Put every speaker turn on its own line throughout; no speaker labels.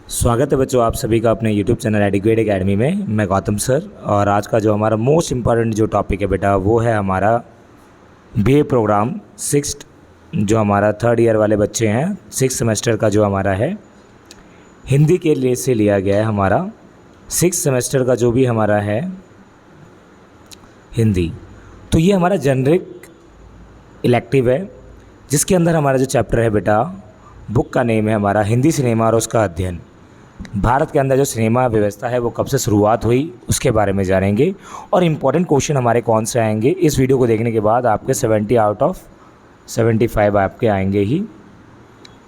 स्वागत है बच्चों आप सभी का अपने YouTube चैनल एडिक्वेट एकेडमी में। मैं गौतम सर और आज का जो हमारा मोस्ट इम्पॉर्टेंट जो टॉपिक है बेटा वो है हमारा बीए प्रोग्राम सिक्स्थ, जो हमारा थर्ड ईयर वाले बच्चे हैं, सिक्स सेमेस्टर का जो हमारा है हिंदी के लिए से लिया गया है। हमारा सिक्स सेमेस्टर का जो भी हमारा है हिंदी, तो ये हमारा जेनरिक इलेक्टिव है जिसके अंदर हमारा जो चैप्टर है बेटा, बुक का नेम है हमारा हिंदी सिनेमा और उसका अध्ययन। भारत के अंदर जो सिनेमा व्यवस्था है वो कब से शुरुआत हुई उसके बारे में जानेंगे और इम्पॉर्टेंट क्वेश्चन हमारे कौन से आएंगे। इस वीडियो को देखने के बाद आपके 70 आउट ऑफ 75 आपके आएंगे ही।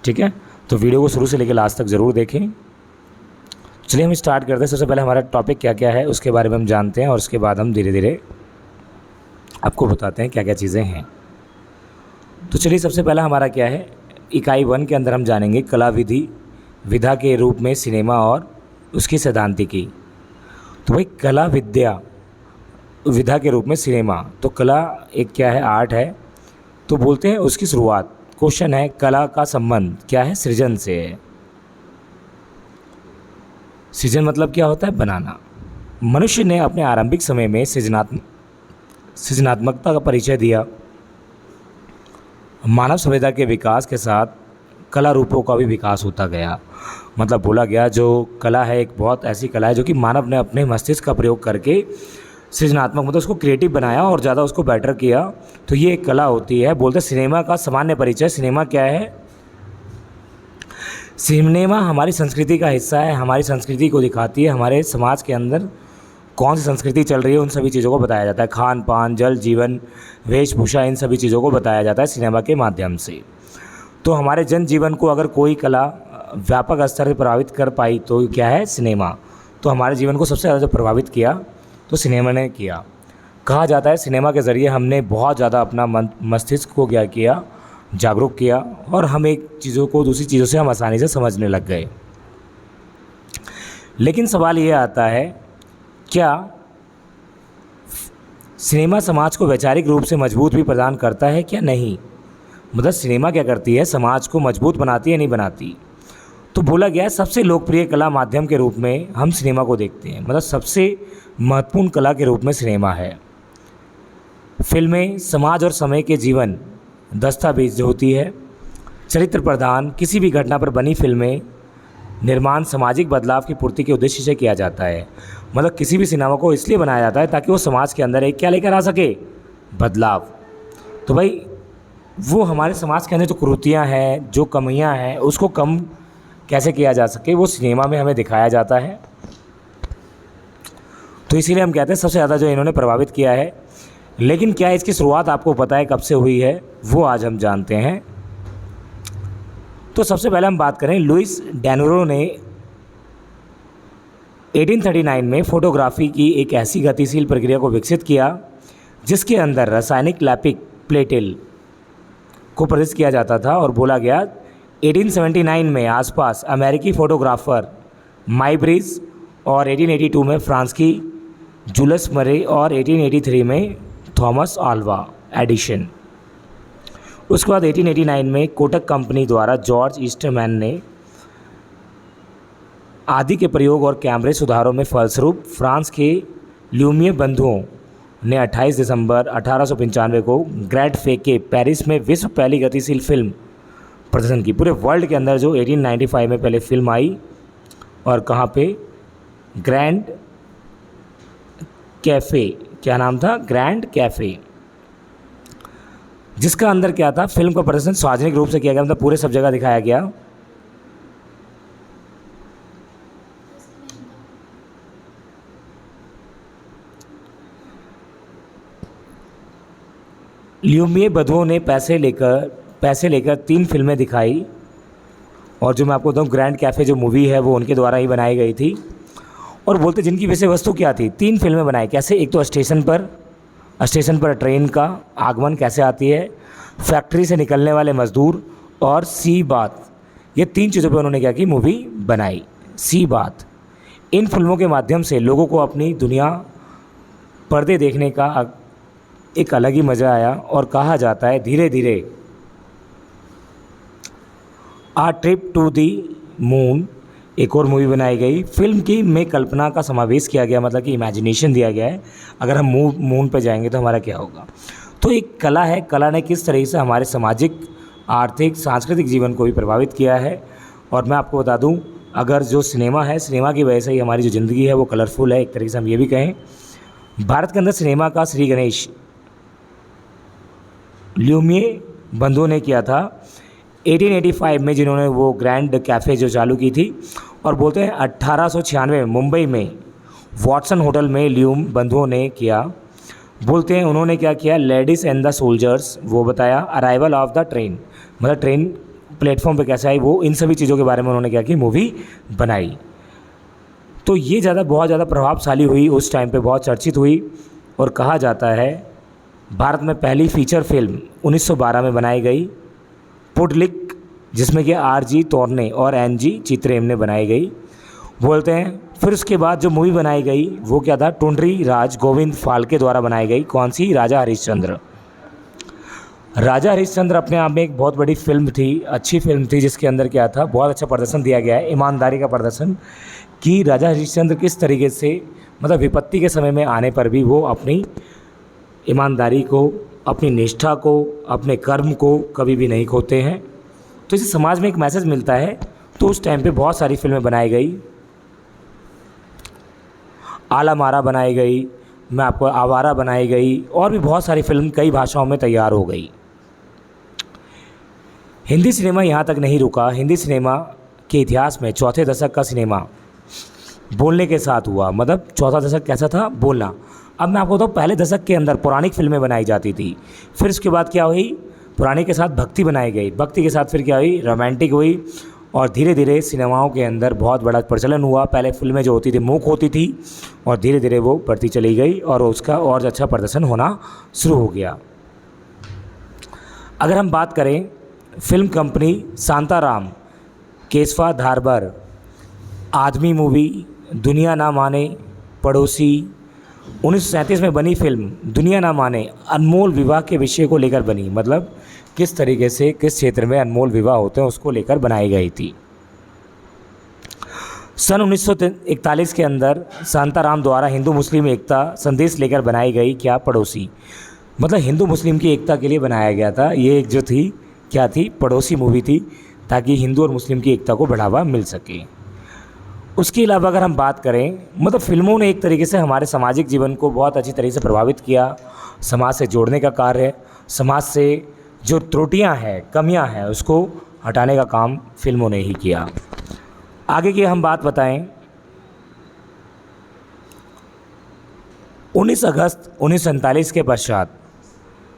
ठीक है, तो वीडियो को शुरू से लेकर लास्ट तक ज़रूर देखें। चलिए हम स्टार्ट करते हैं। सबसे पहले हमारा टॉपिक क्या क्या है उसके बारे में हम जानते हैं और उसके बाद हम धीरे धीरे आपको बताते हैं क्या क्या चीज़ें हैं। तो चलिए सबसे पहला हमारा क्या है, इकाई 1 के अंदर हम जानेंगे कला विधि विधा के रूप में सिनेमा और उसकी सैद्धांतिकी। तो भाई कला विद्या विधा के रूप में सिनेमा, तो कला एक क्या है, आर्ट है। तो बोलते हैं उसकी शुरुआत, क्वेश्चन है कला का संबंध क्या है, सृजन से है। सृजन मतलब क्या होता है, बनाना। मनुष्य ने अपने आरंभिक समय में सृजनात्मकता का परिचय दिया। मानव सभ्यता के विकास के साथ कला रूपों का भी विकास होता गया। मतलब बोला गया जो कला है एक बहुत ऐसी कला है जो कि मानव ने अपने मस्तिष्क का प्रयोग करके सृजनात्मक मतलब उसको क्रिएटिव बनाया और ज़्यादा उसको बेटर किया, तो ये एक कला होती है। बोलते सिनेमा का सामान्य परिचय, सिनेमा क्या है, सिनेमा हमारी संस्कृति का हिस्सा है, हमारी संस्कृति को दिखाती है। हमारे समाज के अंदर कौन सी संस्कृति चल रही है उन सभी चीज़ों को बताया जाता है। खान पान, जल जीवन, वेशभूषा, इन सभी चीज़ों को बताया जाता है सिनेमा के माध्यम से। तो हमारे जन जीवन को अगर कोई कला व्यापक स्तर पर प्रभावित कर पाई तो क्या है, सिनेमा। तो हमारे जीवन को सबसे ज़्यादा जो प्रभावित किया तो सिनेमा ने किया। कहा जाता है सिनेमा के ज़रिए हमने बहुत ज़्यादा अपना मस्तिष्क को क्या किया, जागरूक किया और हम एक चीज़ों को दूसरी चीज़ों से हम आसानी से समझने लग गए। लेकिन सवाल ये आता है, क्या सिनेमा समाज को वैचारिक रूप से मजबूत भी प्रदान करता है क्या नहीं। मतलब सिनेमा क्या करती है, समाज को मजबूत बनाती है नहीं बनाती। तो बोला गया है सबसे लोकप्रिय कला माध्यम के रूप में हम सिनेमा को देखते हैं। मतलब सबसे महत्वपूर्ण कला के रूप में सिनेमा है। फिल्में समाज और समय के जीवन दस्तावेज होती है। चरित्र प्रधान किसी भी घटना पर बनी फिल्में निर्माण सामाजिक बदलाव की पूर्ति के उद्देश्य से किया जाता है। मतलब किसी भी सिनेमा को इसलिए बनाया जाता है ताकि वो समाज के अंदर एक क्या लेकर आ सके, बदलाव। तो भाई वो हमारे समाज के अंदर जो कुरीतियाँ हैं, जो कमियाँ हैं, उसको कम कैसे किया जा सके वो सिनेमा में हमें दिखाया जाता है। तो इसीलिए हम कहते हैं सबसे ज़्यादा जो इन्होंने प्रभावित किया है। लेकिन क्या इसकी शुरुआत आपको पता है कब से हुई है, वो आज हम जानते हैं। तो सबसे पहले हम बात करें, लुइस डेनोरो ने 1839 में फोटोग्राफी की एक ऐसी गतिशील प्रक्रिया को विकसित किया जिसके अंदर रासायनिक लैपिक प्लेटिल को प्रदर्शित किया जाता था। और बोला गया 1879 में आसपास अमेरिकी फोटोग्राफर माइब्रिज और 1882 में फ्रांस की जूलियस मरे और 1883 में थॉमस आल्वा एडिशन। उसके बाद 1889 में कोटक कंपनी द्वारा जॉर्ज ईस्टमैन ने आदि के प्रयोग और कैमरे सुधारों में फलस्वरूप फ्रांस के ल्यूमियर बंधुओं ने 28 दिसंबर 1895 को ग्रैंड फेके पेरिस में विश्व पहली गतिशील फिल्म प्रदर्शन की। पूरे वर्ल्ड के अंदर जो 1895 में पहले फिल्म आई, और कहाँ पे, ग्रैंड कैफ़े, क्या नाम था, ग्रैंड कैफ़े, जिसका अंदर क्या था, फिल्म का प्रदर्शन सार्वजनिक रूप से किया गया। मतलब पूरे सब जगह दिखाया गया। ल्यूमियर बंधुओं ने पैसे लेकर 3 फिल्में दिखाई। और जो मैं आपको बताऊँ, ग्रैंड कैफ़े जो मूवी है वो उनके द्वारा ही बनाई गई थी। और बोलते जिनकी विषय वस्तु क्या थी, 3 फिल्में बनाई। कैसे, एक तो स्टेशन पर ट्रेन का आगमन कैसे आती है, फैक्ट्री से निकलने वाले मजदूर और सी बात, ये 3 चीज़ों पर उन्होंने क्या की, मूवी बनाई। सी बात, इन फिल्मों के माध्यम से लोगों को अपनी दुनिया पर्दे देखने का एक अलग ही मज़ा आया। और कहा जाता है धीरे धीरे A Trip to the Moon एक और मूवी बनाई गई। फिल्म की में कल्पना का समावेश किया गया, मतलब कि इमेजिनेशन दिया गया है, अगर हम मून पे जाएंगे तो हमारा क्या होगा। तो एक कला है, कला ने किस तरीके से हमारे सामाजिक, आर्थिक, सांस्कृतिक जीवन को भी प्रभावित किया है। और मैं आपको बता दूं, अगर जो सिनेमा है, सिनेमा की वजह से ही हमारी जो ज़िंदगी है वो कलरफुल है, एक तरीके से हम ये भी कहें। भारत के अंदर सिनेमा का श्री गणेश ल्यूमिए बंधुओं ने किया था 1885 में, जिन्होंने वो ग्रैंड कैफ़े जो चालू की थी। और बोलते हैं 1896 में मुंबई में वॉटसन होटल में ल्यूम बंधुओं ने किया। बोलते हैं उन्होंने क्या किया, लेडीज़ एंड द सोल्जर्स वो बताया, अराइवल ऑफ द ट्रेन, मतलब ट्रेन प्लेटफॉर्म पे कैसे आई, वो इन सभी चीज़ों के बारे में उन्होंने क्या की, मूवी बनाई। तो ये बहुत ज़्यादा प्रभावशाली हुई, उस टाइम पे बहुत चर्चित हुई। और कहा जाता है भारत में पहली फीचर फिल्म 1912 में बनाई गई, पुडलिक, जिसमें कि आर.जी. तोरने और एन.जी. चित्रेम ने बनाई गई। बोलते हैं फिर उसके बाद जो मूवी बनाई गई वो क्या था, टुंडरी राज गोविंद फाल्के द्वारा बनाई गई। कौन सी, राजा हरिश्चंद्र। राजा हरिश्चंद्र अपने आप में एक बहुत बड़ी फिल्म थी, अच्छी फिल्म थी, जिसके अंदर क्या था, बहुत अच्छा प्रदर्शन दिया गया है, ईमानदारी का प्रदर्शन, कि राजा हरिश्चंद्र किस तरीके से, मतलब विपत्ति के समय में आने पर भी वो अपनी ईमानदारी को, अपनी निष्ठा को, अपने कर्म को कभी भी नहीं खोते हैं। तो इसे समाज में एक मैसेज मिलता है। तो उस टाइम पे बहुत सारी फिल्में बनाई गई, आला मारा बनाई गई, मैं आपको आवारा बनाई गई, और भी बहुत सारी फिल्म कई भाषाओं में तैयार हो गई। हिंदी सिनेमा यहाँ तक नहीं रुका। हिंदी सिनेमा के इतिहास में चौथे दशक का सिनेमा बोलने के साथ हुआ, मतलब चौथा दशक कैसा था, बोलना। अब मैं आपको बताऊँ, पहले दशक के अंदर पौराणिक फिल्में बनाई जाती थी, फिर उसके बाद क्या हुई, पुराने के साथ भक्ति बनाई गई, भक्ति के साथ फिर क्या हुई, रोमांटिक हुई, और धीरे धीरे सिनेमाओं के अंदर बहुत बड़ा प्रचलन हुआ। पहले फिल्में जो होती थी मूक होती थी, और धीरे धीरे वो बढ़ती चली गई और उसका और अच्छा प्रदर्शन होना शुरू हो गया। अगर हम बात करें फिल्म कंपनी शांताराम, केशवा धारबर, आदमी मूवी, दुनिया ना माने, पड़ोसी, 1937 में बनी फिल्म दुनिया ना माने अनमोल विवाह के विषय को लेकर बनी, मतलब किस तरीके से, किस क्षेत्र में अनमोल विवाह होते हैं उसको लेकर बनाई गई थी। सन 1941 के अंदर शांताराम द्वारा हिंदू मुस्लिम एकता संदेश लेकर बनाई गई क्या, पड़ोसी, मतलब हिंदू मुस्लिम की एकता के लिए बनाया गया था। ये एक जो थी क्या थी, पड़ोसी मूवी थी, ताकि हिंदू और मुस्लिम की एकता को बढ़ावा मिल सके। उसके अलावा अगर हम बात करें, मतलब फिल्मों ने एक तरीके से हमारे सामाजिक जीवन को बहुत अच्छी तरीके से प्रभावित किया, समाज से जोड़ने का कार्य, समाज से जो त्रुटियां हैं, कमियां हैं, उसको हटाने का काम फिल्मों ने ही किया। आगे की हम बात बताएं, 19 अगस्त 1947 के पश्चात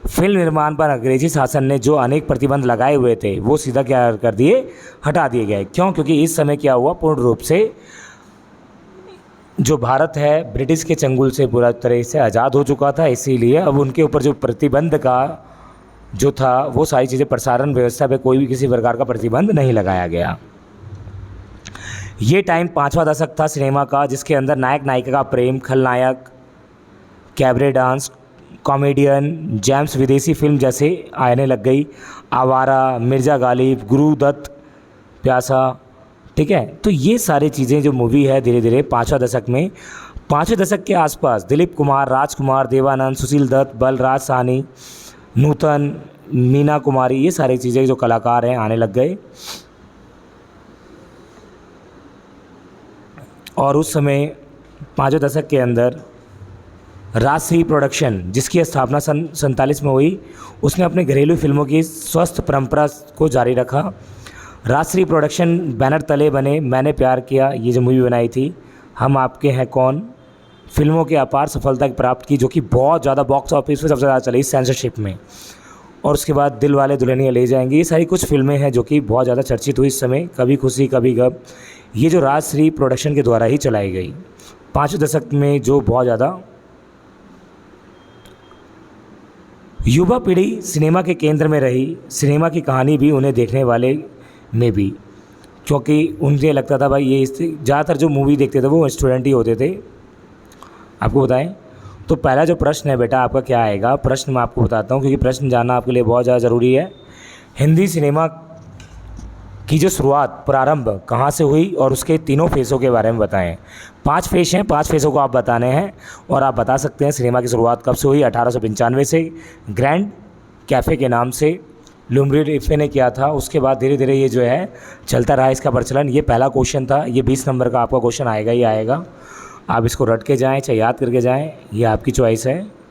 फिल्म निर्माण पर अंग्रेजी शासन ने जो अनेक प्रतिबंध लगाए हुए थे वो सीधा क्या कर दिए, हटा दिए गए। क्यों? क्योंकि इस समय क्या हुआ, पूर्ण रूप से जो भारत है ब्रिटिश के चंगुल से पूरा तरह से आज़ाद हो चुका था, इसीलिए अब उनके ऊपर जो प्रतिबंध का जो था वो सारी चीज़ें, प्रसारण व्यवस्था पे कोई भी किसी प्रकार का प्रतिबंध नहीं लगाया गया। ये टाइम 5वां दशक था सिनेमा का, जिसके अंदर नायक नायिका का प्रेम, खलनायक, कैबरे डांस, कॉमेडियन, जेम्स विदेशी फिल्म जैसे आने लग गई, आवारा, मिर्ज़ा गालिब, गुरुदत्त प्यासा, ठीक है। तो ये सारी चीज़ें जो मूवी है धीरे धीरे 5वां दशक में, 5वें दशक के आसपास दिलीप कुमार, राजकुमार, देवानंद, सुशील दत्त, बलराज साहनी, नूतन, मीना कुमारी, ये सारी चीज़ें जो कलाकार हैं आने लग गए। और उस समय 5वें दशक के अंदर राजश्री प्रोडक्शन, जिसकी स्थापना सन 47 में हुई, उसने अपने घरेलू फिल्मों की स्वस्थ परंपरा को जारी रखा। राजश्री प्रोडक्शन बैनर तले बने मैंने प्यार किया, ये जो मूवी बनाई थी, हम आपके हैं कौन, फिल्मों की अपार सफलता प्राप्त की, जो कि बहुत ज़्यादा बॉक्स ऑफिस पर सबसे ज़्यादा चली सेंसरशिप में। और उसके बाद दिल वाले दुल्हनिया ले जाएंगे, ये सारी कुछ फिल्में हैं जो कि बहुत ज़्यादा चर्चित हुई इस समय। कभी खुशी कभी गम, ये जो राजश्री प्रोडक्शन के द्वारा ही चलाई गई। 5वें दशक में जो बहुत ज़्यादा युवा पीढ़ी सिनेमा के केंद्र में रही, सिनेमा की कहानी भी उन्हें देखने वाले में भी, क्योंकि उन्हें लगता था भाई ये ज़्यादातर जो मूवी देखते थे वो स्टूडेंट ही होते थे। आपको बताएं तो पहला जो प्रश्न है बेटा आपका क्या आएगा, प्रश्न मैं आपको बताता हूँ, क्योंकि प्रश्न जानना आपके लिए बहुत ज़्यादा ज़रूरी है। हिंदी सिनेमा की जो शुरुआत प्रारंभ कहाँ से हुई और उसके तीनों फेज़ों के बारे में बताएं। 5 फेज़ हैं, 5 फेज़ों को आप बताने हैं और आप बता सकते हैं सिनेमा की शुरुआत कब से हुई। 1895 से ग्रैंड कैफ़े के नाम से लुम्ब्री रिफे ने किया था। उसके बाद धीरे धीरे ये जो है चलता रहा इसका प्रचलन। ये पहला क्वेश्चन था, ये 20 नंबर का आपका क्वेश्चन आएगा ही आएगा। आप इसको रट के जाएँ चाहे याद करके जाएँ, ये आपकी चॉइस है।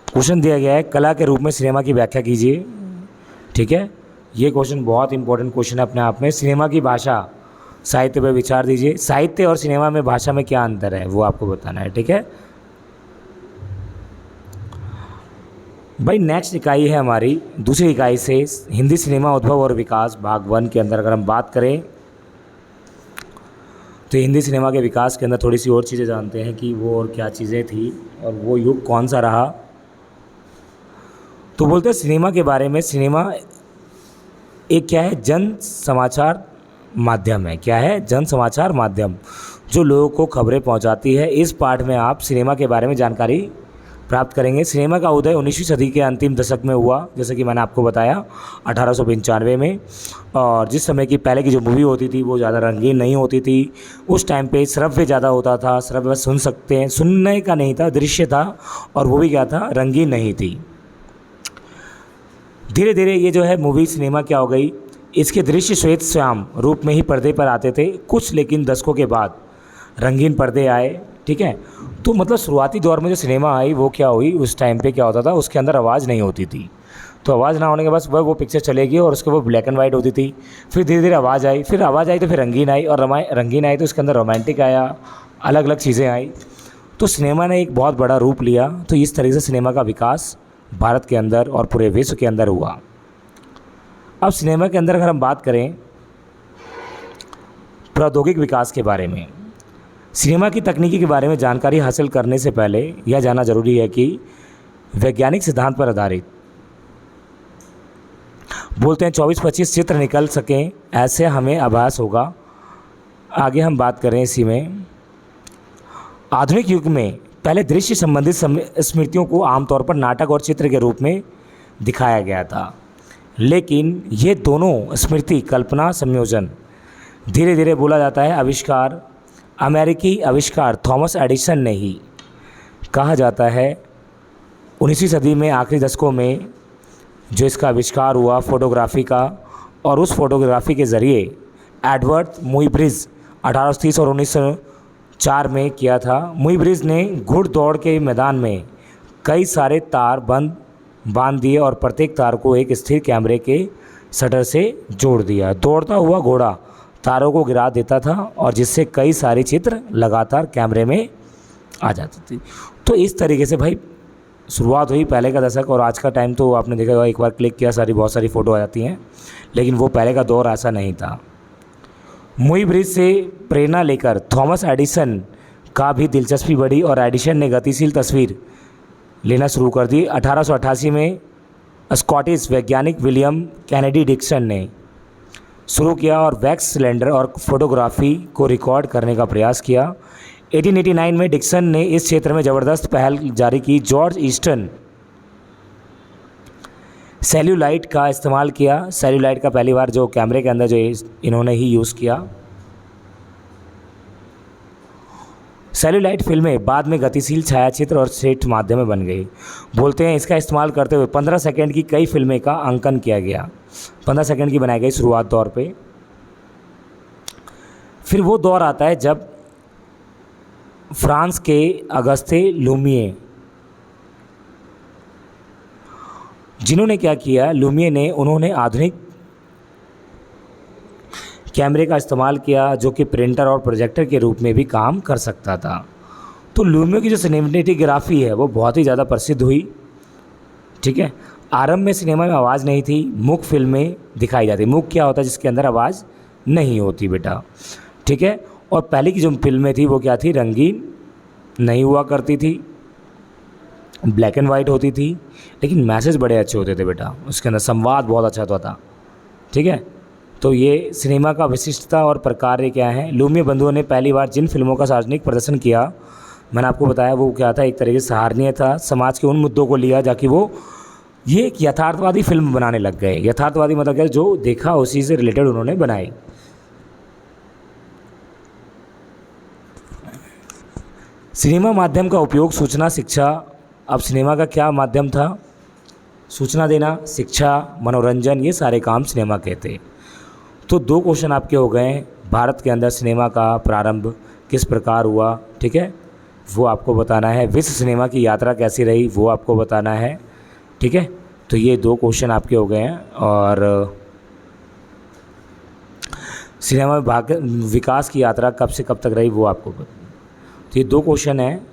क्वेश्चन दिया गया है, कला के रूप में सिनेमा की व्याख्या कीजिए। ठीक है, ये क्वेश्चन बहुत इंपॉर्टेंट क्वेश्चन है अपने आप में। सिनेमा की भाषा साहित्य पर विचार दीजिए। साहित्य और सिनेमा में भाषा में क्या अंतर है वो आपको बताना है। ठीक है भाई। नेक्स्ट इकाई है हमारी दूसरी इकाई से हिंदी सिनेमा उद्भव और विकास भाग 1 के अंदर अगर हम बात करें तो हिंदी सिनेमा के विकास के अंदर थोड़ी सी और चीज़ें जानते हैं कि वो और क्या चीज़ें थी और वो युग कौन सा रहा। तो बोलते हैं सिनेमा के बारे में, सिनेमा एक क्या है, जन समाचार माध्यम है। क्या है? जन समाचार माध्यम, जो लोगों को खबरें पहुंचाती है। इस पाठ में आप सिनेमा के बारे में जानकारी प्राप्त करेंगे। सिनेमा का उदय 19वीं सदी के अंतिम दशक में हुआ, जैसे कि मैंने आपको बताया 1895 में। और जिस समय की पहले की जो मूवी होती थी वो ज़्यादा रंगीन नहीं होती थी। उस टाइम पे श्रव्य ज़्यादा होता था। श्रव्य सुन सकते हैं, सुनने का नहीं था, दृश्य था, और वो भी क्या था, रंगीन नहीं थी। धीरे धीरे ये जो है मूवी सिनेमा क्या हो गई, इसके दृश्य श्वेत श्याम रूप में ही पर्दे पर आते थे कुछ, लेकिन दशकों के बाद रंगीन पर्दे आए। ठीक है, तो मतलब शुरुआती दौर में जो सिनेमा आई वो क्या हुई, उस टाइम पे क्या होता था, उसके अंदर आवाज़ नहीं होती थी। तो आवाज़ ना होने के बस वो पिक्चर चलेगी और उसके वो ब्लैक एंड वाइट होती थी। फिर धीरे धीरे आवाज़ आई, तो फिर रंगीन आई, और रंगीन आई तो उसके अंदर रोमांटिक आया, अलग अलग चीज़ें आई। तो सिनेमा ने एक बहुत बड़ा रूप लिया। तो इस तरीके से सिनेमा का विकास भारत के अंदर और पूरे विश्व के अंदर हुआ। अब सिनेमा के अंदर अगर हम बात करें प्रौद्योगिक विकास के बारे में, सिनेमा की तकनीकी के बारे में जानकारी हासिल करने से पहले यह जानना जरूरी है कि वैज्ञानिक सिद्धांत पर आधारित बोलते हैं 24-25 चित्र निकल सकें, ऐसे हमें आभास होगा। आगे हम बात करें इसी में, आधुनिक युग में पहले दृश्य संबंधित स्मृतियों को आमतौर पर नाटक और चित्र के रूप में दिखाया गया था, लेकिन ये दोनों स्मृति कल्पना संयोजन धीरे धीरे बोला जाता है आविष्कार, अमेरिकी आविष्कार थॉमस एडिसन ने ही कहा जाता है। 19वीं सदी में आखिरी दशकों में जो इसका आविष्कार हुआ फोटोग्राफी का, और उस फोटोग्राफी के ज़रिए एडवर्ड मुइब्रिज 1830 और 1904 में किया था। मुइब्रिज ने घुड़दौड़ के मैदान में कई सारे तार बांध दिए और प्रत्येक तार को एक स्थिर कैमरे के शटर से जोड़ दिया। दौड़ता हुआ घोड़ा तारों को गिरा देता था और जिससे कई सारे चित्र लगातार कैमरे में आ जाती थी। तो इस तरीके से भाई शुरुआत हुई पहले का दशक। और आज का टाइम तो आपने देखा होगा, एक बार क्लिक किया बहुत सारी फ़ोटो आ जाती हैं, लेकिन वो पहले का दौर ऐसा नहीं था। मुइब्रिज से प्रेरणा लेकर थॉमस एडिसन का भी दिलचस्पी बढ़ी और एडिसन ने गतिशील तस्वीर लेना शुरू कर दी। 1888 में स्कॉटिश वैज्ञानिक विलियम कैनेडी डिक्सन ने शुरू किया और वैक्स सिलेंडर और फोटोग्राफी को रिकॉर्ड करने का प्रयास किया। 1889 में डिक्सन ने इस क्षेत्र में ज़बरदस्त पहल जारी की। जॉर्ज ईस्टन सेल्यूलाइट का इस्तेमाल किया। सेल्यूलाइट का पहली बार जो कैमरे के अंदर जो इन्होंने ही यूज़ किया। सेल्यूलाइट फिल्में बाद में गतिशील छायाचित्र और श्रेष्ठ माध्यम में बन गई। बोलते हैं इसका इस्तेमाल करते हुए 15 सेकंड की कई फिल्में का अंकन किया गया। 15 सेकंड की बनाई गई शुरुआत दौर पे। फिर वो दौर आता है जब फ्रांस के अगस्ते लुमिए, जिन्होंने क्या किया, लुमिए ने उन्होंने आधुनिक कैमरे का इस्तेमाल किया जो कि प्रिंटर और प्रोजेक्टर के रूप में भी काम कर सकता था। तो लूमियो की जो सिनेमेटोग्राफी है वो बहुत ही ज़्यादा प्रसिद्ध हुई। ठीक है, आरंभ में सिनेमा में आवाज़ नहीं थी, मूक फिल्में दिखाई जाती। मूक क्या होता है? जिसके अंदर आवाज़ नहीं होती बेटा। ठीक है, और पहले की जो फिल्में थी वो क्या थी? रंगीन नहीं हुआ करती थी, ब्लैक एंड वाइट होती थी, लेकिन मैसेज बड़े अच्छे होते थे बेटा, उसके अंदर संवाद बहुत अच्छा होता था। ठीक है, तो ये सिनेमा का विशिष्टता और प्रकार क्या है? लूमियो बंधुओं ने पहली बार जिन फिल्मों का सार्वजनिक प्रदर्शन किया, मैंने आपको बताया वो क्या था, एक तरीके से सराहनीय था। समाज के उन मुद्दों को लिया जाकि वो ये एक यथार्थवादी फिल्म बनाने लग गए। यथार्थवादी मतलब क्या? जो देखा उसी से रिलेटेड उन्होंने बनाई। सिनेमा माध्यम का उपयोग सूचना, शिक्षा। अब सिनेमा का क्या माध्यम था? सूचना देना, शिक्षा, मनोरंजन, ये सारे काम सिनेमा के थे। तो 2 क्वेश्चन आपके हो गए। भारत के अंदर सिनेमा का प्रारंभ किस प्रकार हुआ? ठीक है, वो आपको बताना है। विश्व सिनेमा की यात्रा कैसी रही? वो आपको बताना है। ठीक है, तो ये 2 क्वेश्चन आपके हो गए हैं। और सिनेमा विकास की यात्रा कब से कब तक रही? वो आपको बताना। तो ये 2 क्वेश्चन हैं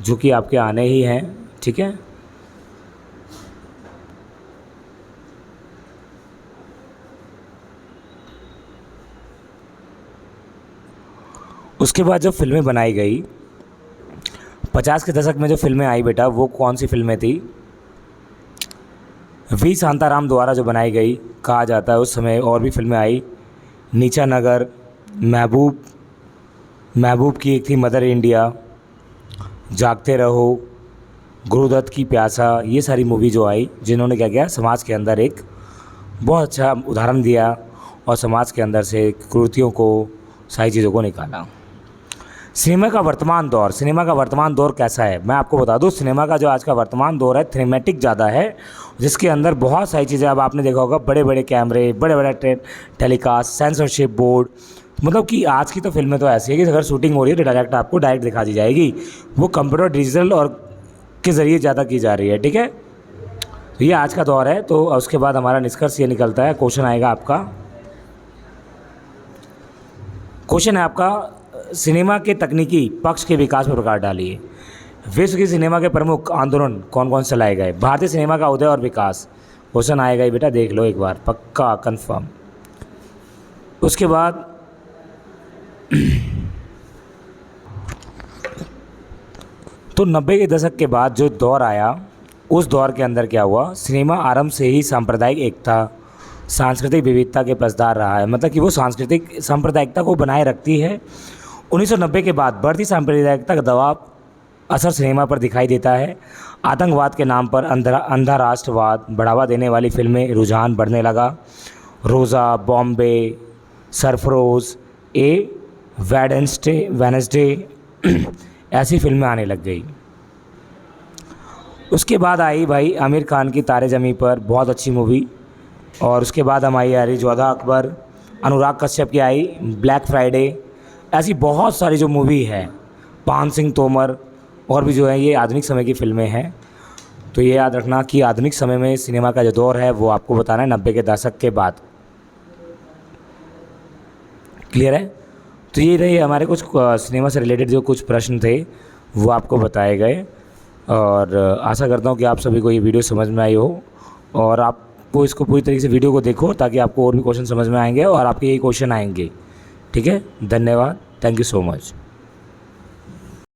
जो कि आपके आने ही हैं। ठीक है, उसके बाद जब फिल्में बनाई गई, 50 के दशक में जो फिल्में आई बेटा, वो कौन सी फिल्में थी? वी शांताराम द्वारा जो बनाई गई कहा जाता है। उस समय और भी फिल्में आई, नीचा नगर, महबूब की एक थी मदर इंडिया, जागते रहो, गुरुदत्त की प्यासा, ये सारी मूवी जो आई, जिन्होंने क्या किया? समाज के अंदर एक बहुत अच्छा उदाहरण दिया और समाज के अंदर से कुरीतियों को, सारी चीज़ों को निकाला। सिनेमा का वर्तमान दौर, सिनेमा का वर्तमान दौर कैसा है? मैं आपको बता दूं, सिनेमा का जो आज का वर्तमान दौर है थीमेटिक ज़्यादा है, जिसके अंदर बहुत सारी चीज़ें, अब आपने देखा होगा, बड़े बड़े कैमरे, बड़े बड़े टेलीकास्ट, सेंसरशिप बोर्ड। मतलब कि आज की तो फिल्में तो ऐसी है कि अगर शूटिंग हो रही है तो डायरेक्ट आपको डायरेक्ट दिखा दी जाएगी, वो कंप्यूटर डिजिटल और के ज़रिए ज़्यादा की जा रही है। ठीक है, तो ये आज का दौर है। तो उसके बाद हमारा निष्कर्ष ये निकलता है, क्वेश्चन आएगा आपका, क्वेश्चन है आपका, सिनेमा के तकनीकी पक्ष के विकास पर प्रकाश डालिए। विश्व की सिनेमा के प्रमुख आंदोलन कौन कौन से चलाए गए? भारतीय सिनेमा का उदय और विकास, क्वेश्चन आएगा ही बेटा, देख लो एक बार, पक्का कंफर्म। उसके बाद तो 90 के दशक के बाद जो दौर आया, उस दौर के अंदर क्या हुआ? सिनेमा आरंभ से ही सांप्रदायिक एकता, सांस्कृतिक विविधता के पसदार रहा है। मतलब कि वो सांस्कृतिक सांप्रदायिकता को बनाए रखती है। 1990 के बाद बढ़ती सांप्रदायिकता का दबाव असर सिनेमा पर दिखाई देता है। आतंकवाद के नाम पर अंधा राष्ट्रवाद बढ़ावा देने वाली फिल्में रुझान बढ़ने लगा। रोज़ा, बॉम्बे, सरफरोज, वेडनेसडे ऐसी फिल्में आने लग गई। उसके बाद आई भाई आमिर खान की तारे ज़मीं पर, बहुत अच्छी मूवी। और उसके बाद हम आई आ रही जोधा अकबर, अनुराग कश्यप की आई ब्लैक फ्राइडे, ऐसी बहुत सारी जो मूवी है, पान सिंह तोमर, और भी जो है, ये आधुनिक समय की फिल्में हैं। तो ये याद रखना कि आधुनिक समय में सिनेमा का जो दौर है वो आपको बताना है 90 के दशक के बाद। क्लियर है? तो ये रहे हमारे कुछ सिनेमा से रिलेटेड जो कुछ प्रश्न थे वो आपको बताए गए, और आशा करता हूँ कि आप सभी को ये वीडियो समझ में आई हो, और आपको इसको पूरी तरीके से वीडियो को देखो ताकि आपको और भी क्वेश्चन समझ में आएंगे और आपके यही क्वेश्चन आएंगे। ठीक है, धन्यवाद, थैंक यू सो मच।